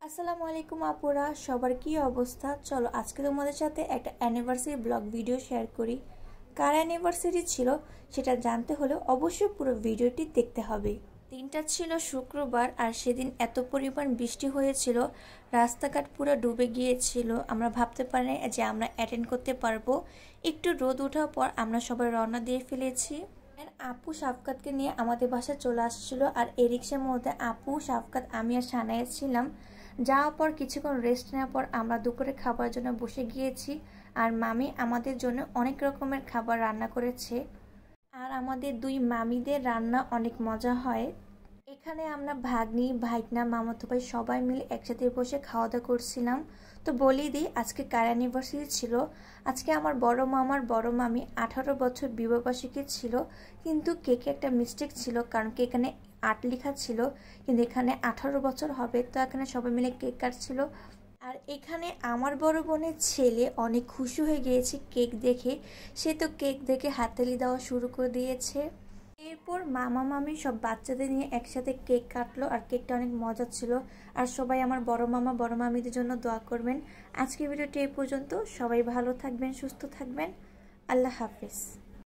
আসসালামু আলাইকুম আপুরা, সবার কি অবস্থা? চলো আজকে তোমাদের সাথে একটা অ্যানিভার্সারি ব্লগ ভিডিও শেয়ার করি। কার অ্যানিভার্সারি ছিল সেটা জানতে হলে অবশ্যই পুরো ভিডিওটি দেখতে হবে। দিনটা ছিল শুক্রবার আর সেদিন এত পরিমাণ বৃষ্টি হয়েছিল, রাস্তাঘাট পুরো ডুবে গিয়েছিল। আমরা ভাবতে পারি যে আমরা অ্যাটেন্ড করতে পারবো। একটু রোদ ওঠার পর আমরা সবাই রওনা দিয়ে ফেলেছি। আপু সাফকাতকে নিয়ে আমাদের বাসায় চলে আসছিল, আর এই রিক্সার মধ্যে আপু, সাফকাত, আমি আর সানায়া ছিলাম। যাওয়ার পর কিছুক্ষণ রেস্ট নেওয়ার পর আমরা দুপুরে খাবারের জন্য বসে গিয়েছি। আর মামি আমাদের জন্য অনেক রকমের খাবার রান্না করেছে, আর আমাদের দুই মামিদের রান্না অনেক মজা হয়। এখানে আমরা ভাগ্নি, ভাইকনা, মামাতো ভাই সবাই মিলে একসাথে বসে খাওয়া দাওয়া করছিলাম। তো বলি দিই আজকে কার অ্যানিভার্সারি ছিল। আজকে আমার বড় মামার বড় মামি 18 বছর বিবাহবার্ষিকী ছিল, কিন্তু কেকে একটা মিস্টেক ছিল, কারণ কি এখানে 8 লেখা ছিল কিন্তু এখানে 18 বছর হবে। তো এখানে সবাই মিলে কেক কাটছিল। আর এখানে আমার বড় বোনের ছেলে অনেক খুশি হয়ে গিয়েছে কেক দেখে। সে তো কেক দেখে হাততালি দেওয়া শুরু করে দিয়েছে। এরপর মামা মামি সব বাচ্চাদের নিয়ে একসাথে কেক কাটলো, আর কেকটা অনেক মজা ছিল। আর সবাই আমার বড় মামা বড় মামিদের জন্য দোয়া করবেন। আজকের ভিডিওটি এই পর্যন্ত। সবাই ভালো থাকবেন, সুস্থ থাকবেন। আল্লাহ হাফেজ।